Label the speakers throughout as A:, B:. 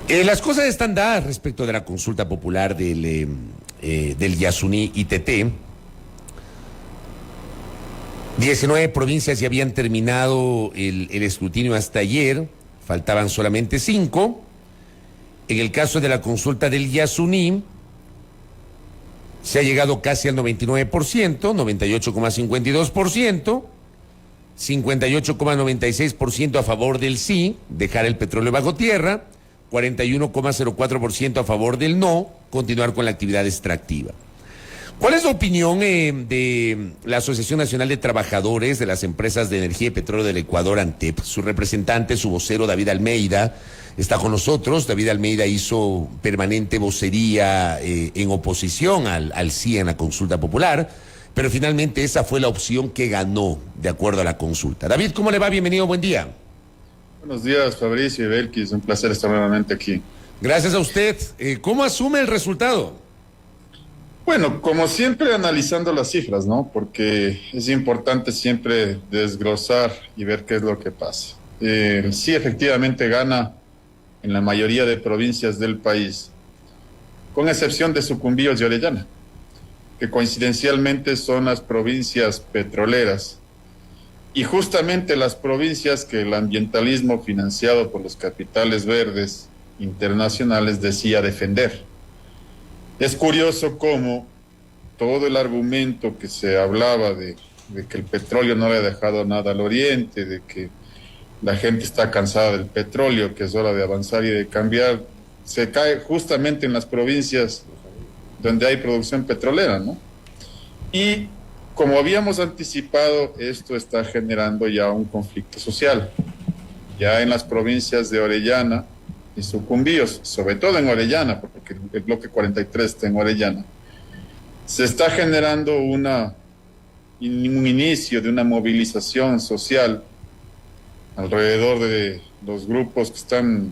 A: Las cosas están dadas respecto de la consulta popular del Yasuní ITT. 19 provincias ya habían terminado el escrutinio hasta ayer, faltaban solamente 5. En el caso de la consulta del Yasuní, se ha llegado casi al 99%, 98,52%, 58,96% a favor del sí, dejar el petróleo bajo tierra, 41,04% a favor del no, continuar con la actividad extractiva. ¿Cuál es la opinión de la Asociación Nacional de Trabajadores de las Empresas de Energía y Petróleo del Ecuador, ANTEP? Su representante, su vocero, David Almeida, está con nosotros. David Almeida hizo permanente vocería en oposición al sí en la consulta popular, pero finalmente esa fue la opción que ganó de acuerdo a la consulta. David, ¿cómo le va? Bienvenido, buen día.
B: Buenos días, Fabricio y Belkis, un placer estar nuevamente aquí.
A: Gracias a usted. ¿Cómo asume el resultado?
B: Bueno, como siempre analizando las cifras, ¿no? Porque es importante siempre desglosar y ver qué es lo que pasa. Sí, efectivamente gana en la mayoría de provincias del país, con excepción de Sucumbíos y Orellana, que coincidencialmente son las provincias petroleras y justamente las provincias que el ambientalismo financiado por los capitales verdes internacionales decía defender. Es curioso cómo todo el argumento que se hablaba de que el petróleo no le ha dejado nada al oriente, de que la gente está cansada del petróleo, que es hora de avanzar y de cambiar, se cae justamente en las provincias donde hay producción petrolera, ¿no? Y como habíamos anticipado, esto está generando ya un conflicto social. Ya en las provincias de Orellana y Sucumbíos, sobre todo en Orellana, porque el bloque 43 está en Orellana, se está generando un inicio de una movilización social alrededor de los grupos que están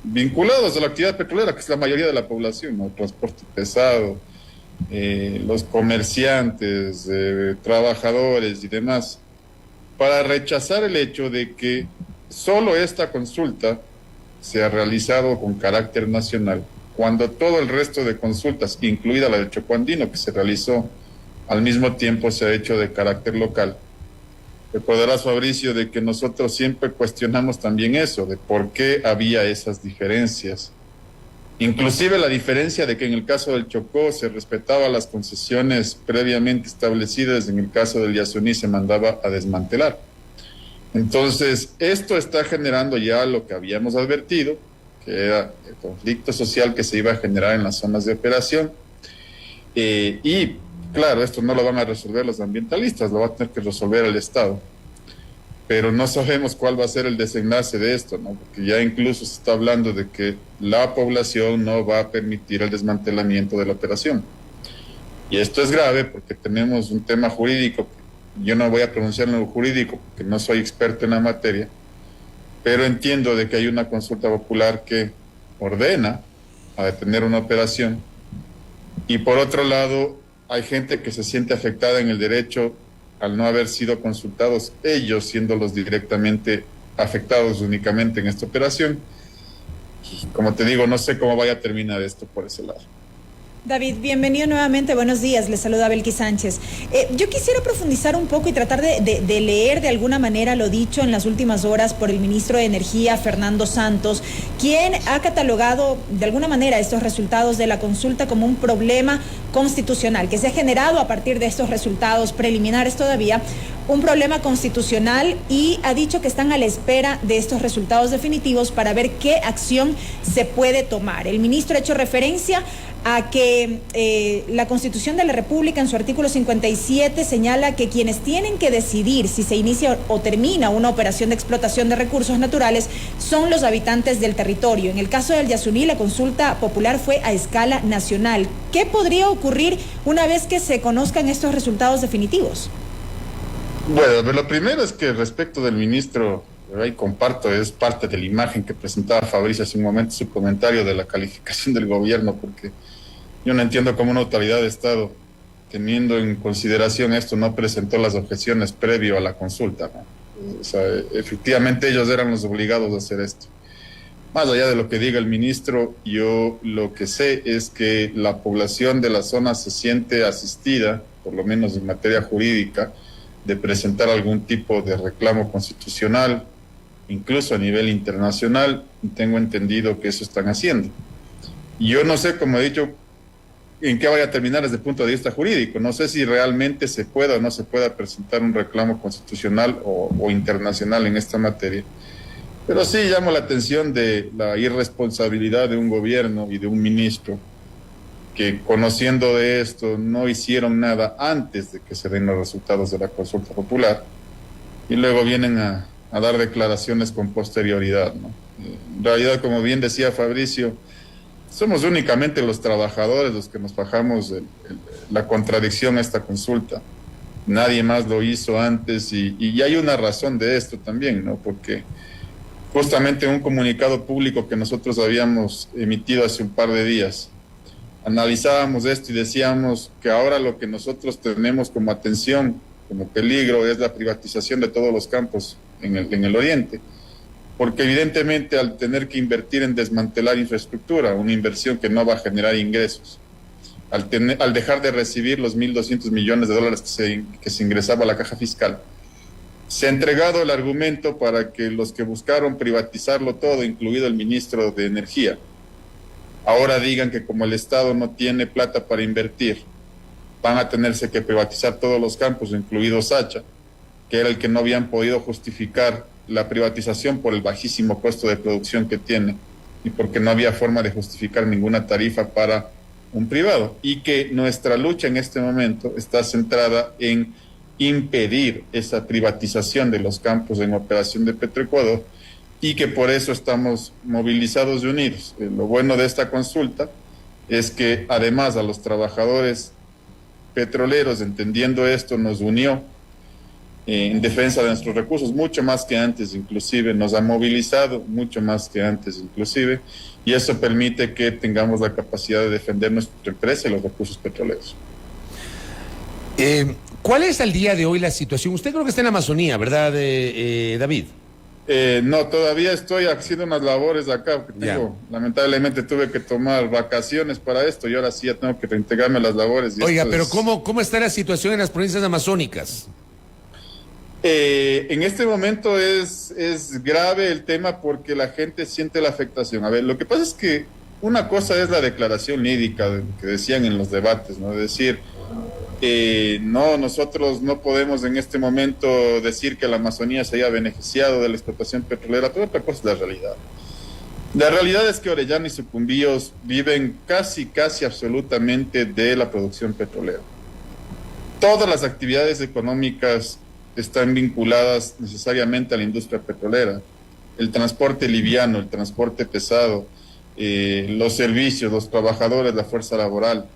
B: vinculados a la actividad petrolera, que es la mayoría de la población, ¿no? El transporte pesado, los comerciantes, trabajadores y demás, para rechazar el hecho de que solo esta consulta se ha realizado con carácter nacional, cuando todo el resto de consultas, incluida la del Chocó Andino, que se realizó al mismo tiempo, se ha hecho de carácter local. Recordarás, Fabricio, de que nosotros siempre cuestionamos también eso, de por qué había esas diferencias. Inclusive la diferencia de que en el caso del Chocó se respetaba las concesiones previamente establecidas, en el caso del Yasuní se mandaba a desmantelar. Entonces, esto está generando ya lo que habíamos advertido, que era el conflicto social que se iba a generar en las zonas de operación. Y claro, esto no lo van a resolver los ambientalistas, lo va a tener que resolver el Estado. Pero no sabemos cuál va a ser el desenlace de esto, ¿no? Porque ya incluso se está hablando de que la población no va a permitir el desmantelamiento de la operación. Y esto es grave porque tenemos un tema jurídico. Yo no voy a pronunciar en lo jurídico porque no soy experto en la materia, pero entiendo de que hay una consulta popular que ordena a detener una operación y por otro lado hay gente que se siente afectada en el derecho al no haber sido consultados, ellos siendo los directamente afectados únicamente en esta operación. Y como te digo, no sé cómo vaya a terminar esto por ese lado.
C: David, bienvenido nuevamente, buenos días, le saluda Belkis Sánchez. Yo quisiera profundizar un poco y tratar de leer de alguna manera lo dicho en las últimas horas por el ministro de Energía, Fernando Santos, quien ha catalogado de alguna manera estos resultados de la consulta como un problema constitucional, que se ha generado a partir de estos resultados preliminares todavía, un problema constitucional, y ha dicho que están a la espera de estos resultados definitivos para ver qué acción se puede tomar. El ministro ha hecho referencia a que la Constitución de la República en su artículo 57 señala que quienes tienen que decidir si se inicia o termina una operación de explotación de recursos naturales son los habitantes del territorio. En el caso del Yasuní, la consulta popular fue a escala nacional. ¿Qué podría ocurrir una vez que se conozcan estos resultados definitivos?
B: Bueno, lo primero es que respecto del ministro, ahí comparto, es parte de la imagen que presentaba Fabricio hace un momento, su comentario de la calificación del gobierno, porque yo no entiendo cómo una autoridad de Estado, teniendo en consideración esto, no presentó las objeciones previo a la consulta, ¿no? O sea, efectivamente ellos eran los obligados a hacer esto. Más allá de lo que diga el ministro, yo lo que sé es que la población de la zona se siente asistida, por lo menos en materia jurídica, de presentar algún tipo de reclamo constitucional, incluso a nivel internacional, y tengo entendido que eso están haciendo. Y yo no sé, como he dicho, en qué vaya a terminar desde el punto de vista jurídico. No sé si realmente se pueda o no se pueda presentar un reclamo constitucional o internacional en esta materia. Pero sí llamo la atención de la irresponsabilidad de un gobierno y de un ministro que, conociendo de esto, no hicieron nada antes de que se den los resultados de la consulta popular y luego vienen a dar declaraciones con posterioridad, ¿no? En realidad, como bien decía Fabricio, somos únicamente los trabajadores los que nos bajamos la contradicción a esta consulta. Nadie más lo hizo antes y hay una razón de esto también, ¿no? Porque justamente un comunicado público que nosotros habíamos emitido hace un par de días, analizábamos esto y decíamos que ahora lo que nosotros tenemos como atención, como peligro, es la privatización de todos los campos en el oriente. Porque evidentemente al tener que invertir en desmantelar infraestructura, una inversión que no va a generar ingresos, al dejar de recibir los 1.200 millones de dólares que se ingresaba a la caja fiscal, se ha entregado el argumento para que los que buscaron privatizarlo todo, incluido el ministro de Energía, ahora digan que como el Estado no tiene plata para invertir, van a tenerse que privatizar todos los campos, incluido Sacha, que era el que no habían podido justificar la privatización por el bajísimo costo de producción que tiene y porque no había forma de justificar ninguna tarifa para un privado, y que nuestra lucha en este momento está centrada en impedir esa privatización de los campos en operación de Petroecuador y que por eso estamos movilizados y unidos. Lo bueno de esta consulta es que además a los trabajadores petroleros, entendiendo esto, nos unió en defensa de nuestros recursos, mucho más que antes inclusive, nos ha movilizado mucho más que antes inclusive, y eso permite que tengamos la capacidad de defender nuestra empresa y los recursos petroleros.
A: ¿Cuál es al día de hoy la situación? Usted creo que está en la Amazonía, ¿verdad, David?
B: No, todavía estoy haciendo unas labores acá, porque lamentablemente tuve que tomar vacaciones para esto y ahora sí ya tengo que reintegrarme a las labores.
A: Oiga, pero ¿cómo está la situación en las provincias amazónicas?
B: En este momento es grave el tema porque la gente siente la afectación. A ver, lo que pasa es que una cosa es la declaración lírica que decían en los debates, ¿no? Es decir, no, nosotros no podemos en este momento decir que la Amazonía se haya beneficiado de la explotación petrolera, pero otra cosa es la realidad. La realidad es que Orellana y Sucumbíos viven casi absolutamente de la producción petrolera. Todas las actividades económicas están vinculadas necesariamente a la industria petrolera. El transporte liviano, el transporte pesado, los servicios, los trabajadores, la fuerza laboral.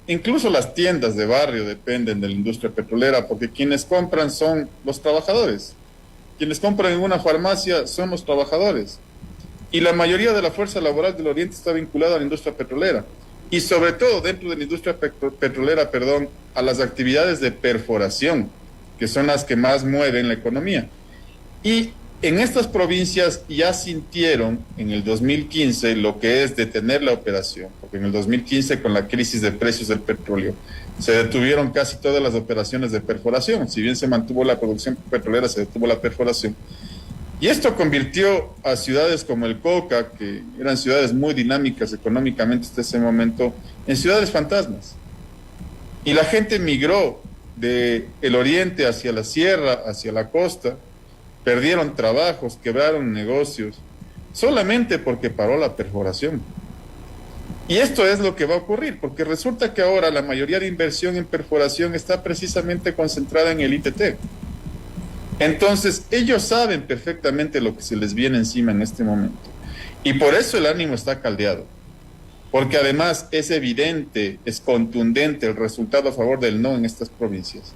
B: Incluso las tiendas de barrio dependen de la industria petrolera porque quienes compran son los trabajadores. Quienes compran en una farmacia son los trabajadores. Y la mayoría de la fuerza laboral del Oriente está vinculada a la industria petrolera. Y sobre todo dentro de la industria petrolera, a las actividades de perforación, que son las que más mueven la economía. Y en estas provincias ya sintieron en el 2015 lo que es detener la operación, porque en el 2015 con la crisis de precios del petróleo se detuvieron casi todas las operaciones de perforación. Si bien se mantuvo la producción petrolera, se detuvo la perforación. Y esto convirtió a ciudades como el Cauca, que eran ciudades muy dinámicas económicamente hasta ese momento, en ciudades fantasmas. Y la gente migró del oriente hacia la sierra, hacia la costa, perdieron trabajos, quebraron negocios, solamente porque paró la perforación. Y esto es lo que va a ocurrir, porque resulta que ahora la mayoría de inversión en perforación está precisamente concentrada en el ITT. Entonces, ellos saben perfectamente lo que se les viene encima en este momento. Y por eso el ánimo está caldeado. Porque además es evidente, es contundente el resultado a favor del no en estas provincias.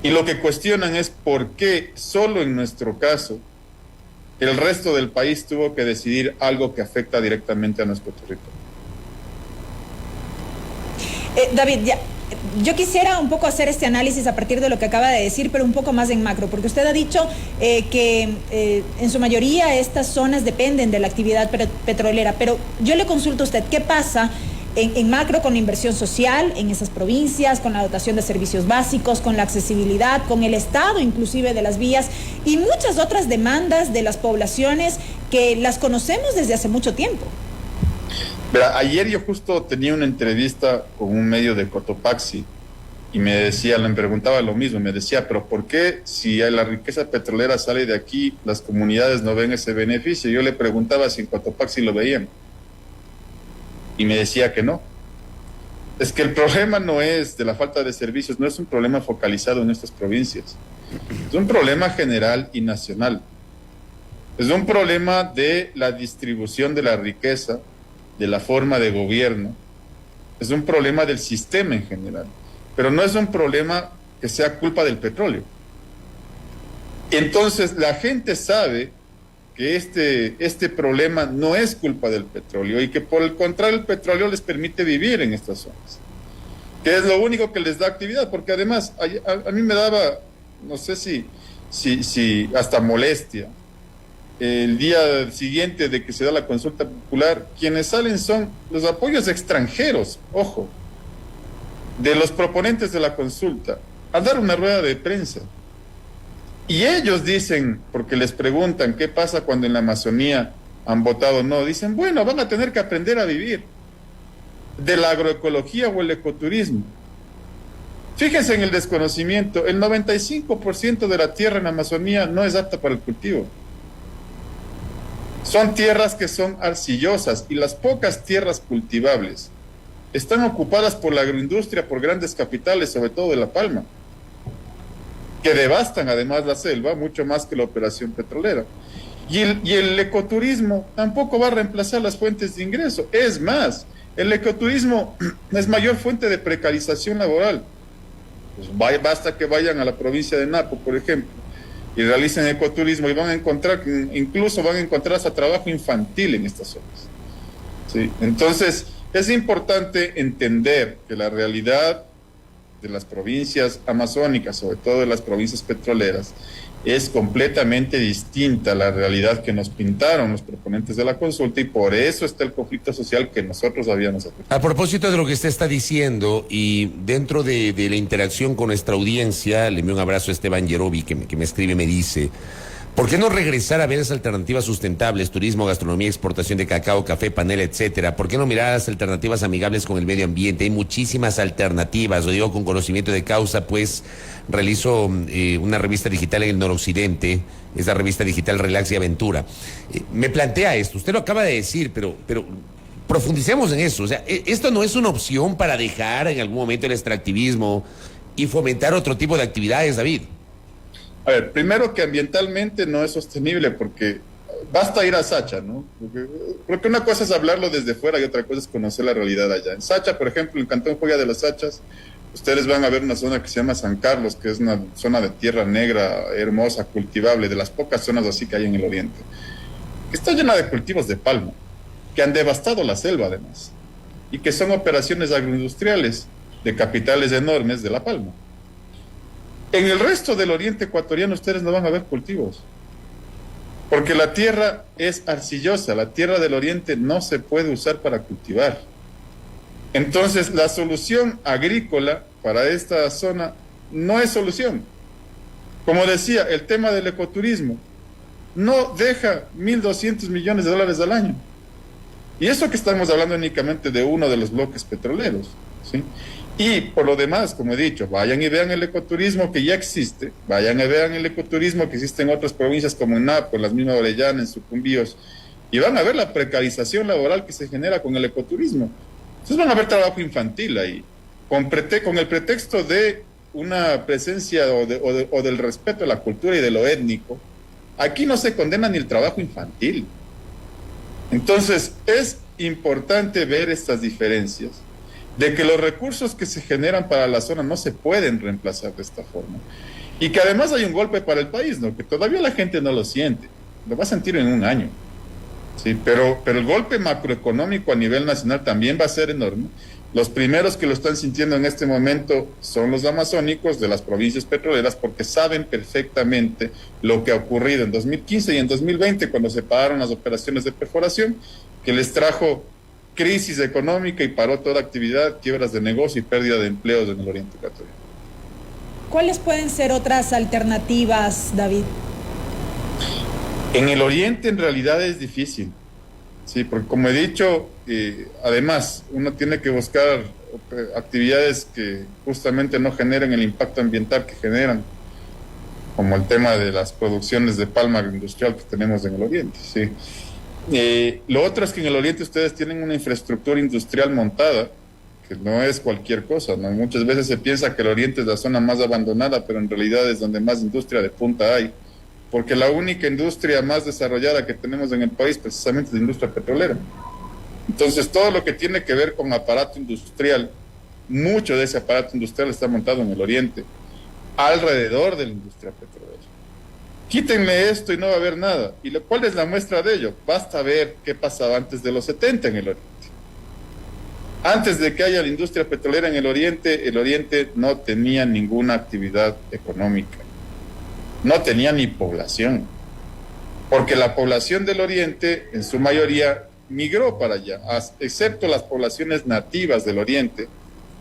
B: Y lo que cuestionan es por qué solo en nuestro caso el resto del país tuvo que decidir algo que afecta directamente a nuestro territorio.
C: David, ya yo quisiera un poco hacer este análisis a partir de lo que acaba de decir, pero un poco más en macro, porque usted ha dicho que en su mayoría estas zonas dependen de la actividad petrolera, pero yo le consulto a usted, ¿qué pasa en macro con la inversión social en esas provincias, con la dotación de servicios básicos, con la accesibilidad, con el estado inclusive de las vías y muchas otras demandas de las poblaciones que las conocemos desde hace mucho tiempo?
B: Verá, ayer yo justo tenía una entrevista con un medio de Cotopaxi y me preguntaba lo mismo, me decía, pero ¿por qué si la riqueza petrolera sale de aquí, las comunidades no ven ese beneficio? Yo le preguntaba si en Cotopaxi lo veían y me decía que no. Es que el problema no es de la falta de servicios, no es un problema focalizado en estas provincias, es un problema general y nacional, es un problema de la distribución de la riqueza, de la forma de gobierno, es un problema del sistema en general, pero no es un problema que sea culpa del petróleo. Entonces la gente sabe que este problema no es culpa del petróleo y que por el contrario el petróleo les permite vivir en estas zonas, que es lo único que les da actividad, porque además a mí me daba, no sé si hasta molestia, el día siguiente de que se da la consulta popular, quienes salen son los apoyos extranjeros, ojo, de los proponentes de la consulta, a dar una rueda de prensa. Y ellos dicen, porque les preguntan qué pasa cuando en la Amazonía han votado no, dicen, bueno, van a tener que aprender a vivir de la agroecología o el ecoturismo. Fíjense en el desconocimiento, el 95% de la tierra en la Amazonía no es apta para el cultivo. Son tierras que son arcillosas y las pocas tierras cultivables están ocupadas por la agroindustria, por grandes capitales, sobre todo de La Palma, que devastan además la selva, mucho más que la operación petrolera. Y el ecoturismo tampoco va a reemplazar las fuentes de ingreso. Es más, el ecoturismo es mayor fuente de precarización laboral. Pues basta que vayan a la provincia de Napo, por ejemplo, y realicen ecoturismo y van a encontrar hasta trabajo infantil en estas zonas. ¿Sí? Entonces, es importante entender que la realidad de las provincias amazónicas, sobre todo de las provincias petroleras, es completamente distinta a la realidad que nos pintaron los proponentes de la consulta, y por eso está el conflicto social que nosotros habíamos afectado.
A: A propósito de lo que usted está diciendo, y dentro de la interacción con nuestra audiencia, le envío un abrazo a Esteban Yerobi, que me escribe, me dice: ¿por qué no regresar a ver las alternativas sustentables, turismo, gastronomía, exportación de cacao, café, panela, etcétera? ¿Por qué no mirar las alternativas amigables con el medio ambiente? Hay muchísimas alternativas, lo digo con conocimiento de causa, pues realizo una revista digital en el noroccidente, es la revista digital Relax y Aventura. Me plantea esto, usted lo acaba de decir, pero profundicemos en eso. O sea, esto no es una opción para dejar en algún momento el extractivismo y fomentar otro tipo de actividades, David.
B: A ver, primero que ambientalmente no es sostenible, porque basta ir a Sacha, ¿no? Porque una cosa es hablarlo desde fuera y otra cosa es conocer la realidad allá. En Sacha, por ejemplo, en Cantón Joya de las Sachas, ustedes van a ver una zona que se llama San Carlos, que es una zona de tierra negra, hermosa, cultivable, de las pocas zonas así que hay en el oriente. Está llena de cultivos de palma, que han devastado la selva además, y que son operaciones agroindustriales de capitales enormes de la palma. En el resto del oriente ecuatoriano ustedes no van a ver cultivos, porque la tierra es arcillosa, la tierra del oriente no se puede usar para cultivar. Entonces la solución agrícola para esta zona no es solución. Como decía, el tema del ecoturismo no deja $1.200 millones al año. Y eso que estamos hablando únicamente de uno de los bloques petroleros, ¿sí? Y por lo demás, como he dicho, vayan y vean el ecoturismo que ya existe, vayan y vean el ecoturismo que existe en otras provincias como en Napo, en las mismas Orellana, en Sucumbíos, y van a ver la precarización laboral que se genera con el ecoturismo. Entonces van a ver trabajo infantil ahí, con el pretexto de una presencia o del respeto a la cultura y de lo étnico. Aquí no se condena ni el trabajo infantil. Entonces es importante ver estas diferencias, de que los recursos que se generan para la zona no se pueden reemplazar de esta forma, y que además hay un golpe para el país, ¿no? Que todavía la gente no lo siente, lo va a sentir en un año. Sí, pero el golpe macroeconómico a nivel nacional también va a ser enorme. Los primeros que lo están sintiendo en este momento son los amazónicos de las provincias petroleras, porque saben perfectamente lo que ha ocurrido en 2015 y en 2020 cuando se pararon las operaciones de perforación, que les trajo crisis económica y paró toda actividad, quiebras de negocio y pérdida de empleos en el oriente ecuatoriano.
C: ¿Cuáles pueden ser otras alternativas, David?
B: En el oriente en realidad es difícil, sí, porque como he dicho, además uno tiene que buscar actividades que justamente no generen el impacto ambiental que generan, como el tema de las producciones de palma industrial que tenemos en el oriente, sí. Lo otro es que en el oriente ustedes tienen una infraestructura industrial montada, que no es cualquier cosa, ¿no? Muchas veces se piensa que el oriente es la zona más abandonada, pero en realidad es donde más industria de punta hay, porque la única industria más desarrollada que tenemos en el país precisamente es la industria petrolera. Entonces todo lo que tiene que ver con aparato industrial, mucho de ese aparato industrial está montado en el oriente, alrededor de la industria petrolera. Quítenme esto y no va a haber nada. ¿Y cuál es la muestra de ello? Basta ver qué pasaba antes de los 70 en el oriente. Antes de que haya la industria petrolera en el oriente no tenía ninguna actividad económica. No tenía ni población. Porque la población del oriente, en su mayoría, migró para allá, excepto las poblaciones nativas del oriente,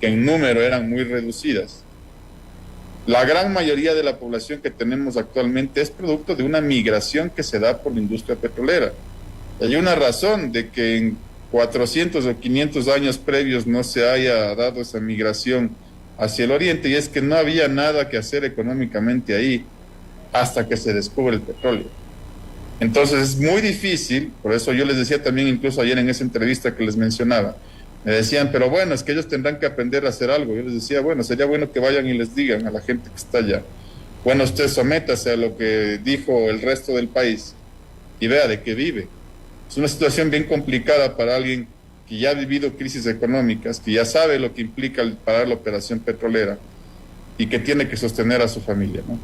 B: que en número eran muy reducidas. La gran mayoría de la población que tenemos actualmente es producto de una migración que se da por la industria petrolera. Hay una razón de que en 400 o 500 años previos no se haya dado esa migración hacia el oriente, y es que no había nada que hacer económicamente ahí hasta que se descubre el petróleo. Entonces es muy difícil, por eso yo les decía también incluso ayer en esa entrevista que les mencionaba, me decían, pero bueno, es que ellos tendrán que aprender a hacer algo. Yo les decía, bueno, sería bueno que vayan y les digan a la gente que está allá, bueno, usted sométase a lo que dijo el resto del país y vea de qué vive. Es una situación bien complicada para alguien que ya ha vivido crisis económicas, que ya sabe lo que implica el parar la operación petrolera y que tiene que sostener a su familia, ¿no?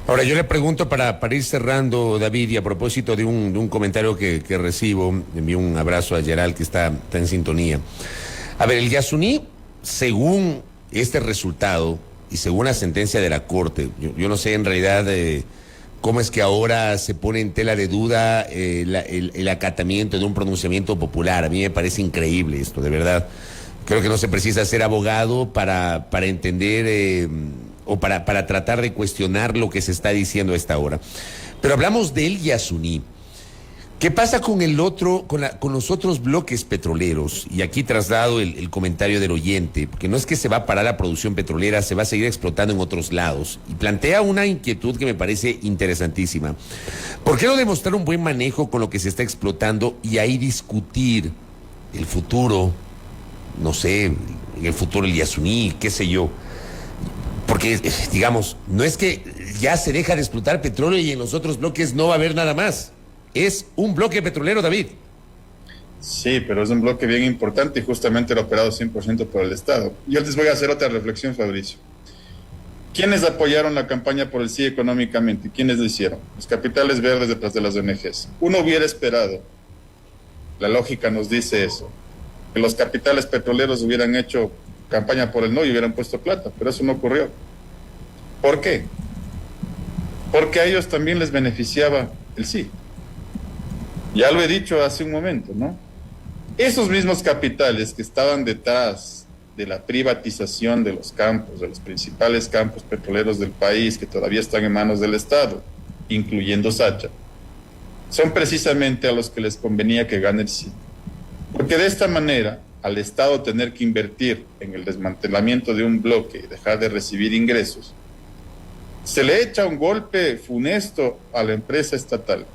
A: Ahora, yo le pregunto para ir cerrando, David, y a propósito de un comentario que recibo, envío un abrazo a Gerald, que está en sintonía. A ver, el Yasuní, según este resultado y según la sentencia de la Corte, yo no sé en realidad cómo es que ahora se pone en tela de duda el acatamiento de un pronunciamiento popular. A mí me parece increíble esto, de verdad. Creo que no se precisa ser abogado para entender o para tratar de cuestionar lo que se está diciendo a esta hora. Pero hablamos del Yasuní. ¿Qué pasa con con los otros bloques petroleros? Y aquí traslado el comentario del oyente, porque no es que se va a parar la producción petrolera, se va a seguir explotando en otros lados. Y plantea una inquietud que me parece interesantísima. ¿Por qué no demostrar un buen manejo con lo que se está explotando y ahí discutir el futuro, no sé, en el futuro el Yasuní, qué sé yo? Porque, digamos, no es que ya se deja de explotar petróleo y en los otros bloques no va a haber nada más. Es un bloque petrolero, David.
B: Sí, pero es un bloque bien importante y justamente era operado 100% por el Estado. Yo les voy a hacer otra reflexión, Fabricio. ¿Quiénes apoyaron la campaña por el sí económicamente? ¿Quiénes lo hicieron? Los capitales verdes detrás de las ONGs. Uno hubiera esperado, la lógica nos dice eso, que los capitales petroleros hubieran hecho campaña por el no y hubieran puesto plata, pero eso no ocurrió. ¿Por qué? Porque a ellos también les beneficiaba el sí. Ya lo he dicho hace un momento, ¿no? Esos mismos capitales que estaban detrás de la privatización de los campos, de los principales campos petroleros del país, que todavía están en manos del Estado, incluyendo Sacha, son precisamente a los que les convenía que gane el sí. Porque de esta manera, al Estado tener que invertir en el desmantelamiento de un bloque y dejar de recibir ingresos, se le echa un golpe funesto a la empresa estatal.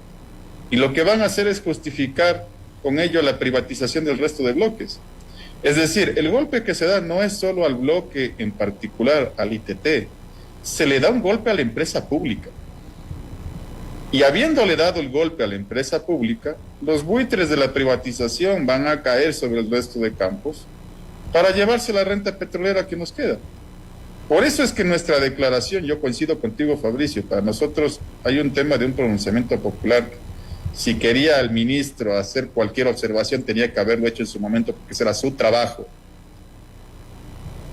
B: Y lo que van a hacer es justificar con ello la privatización del resto de bloques. Es decir, el golpe que se da no es solo al bloque en particular, al ITT, se le da un golpe a la empresa pública. Y habiéndole dado el golpe a la empresa pública, los buitres de la privatización van a caer sobre el resto de campos para llevarse la renta petrolera que nos queda. Por eso es que nuestra declaración, yo coincido contigo, Fabricio, para nosotros hay un tema de un pronunciamiento popular Si quería el ministro hacer cualquier observación, tenía que haberlo hecho en su momento, porque ese era su trabajo.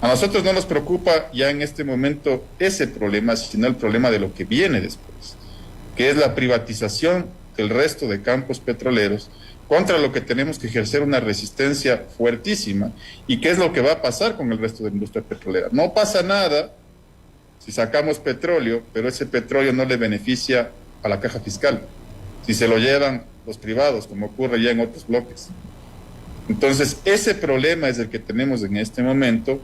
B: A nosotros no nos preocupa ya en este momento ese problema, sino el problema de lo que viene después, que es la privatización del resto de campos petroleros, contra lo que tenemos que ejercer una resistencia fuertísima. ¿Y qué es lo que va a pasar con el resto de la industria petrolera? No pasa nada si sacamos petróleo, pero ese petróleo no le beneficia a la caja fiscal, si se lo llevan los privados, como ocurre ya en otros bloques. Entonces, ese problema es el que tenemos en este momento,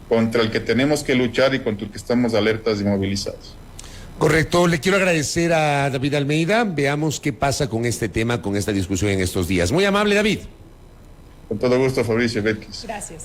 B: contra el que tenemos que luchar y contra el que estamos alertas y movilizados.
A: Correcto, le quiero agradecer a David Almeida. Veamos qué pasa con este tema, con esta discusión en estos días. Muy amable, David.
B: Con todo gusto, Fabricio Belkis.
C: Gracias.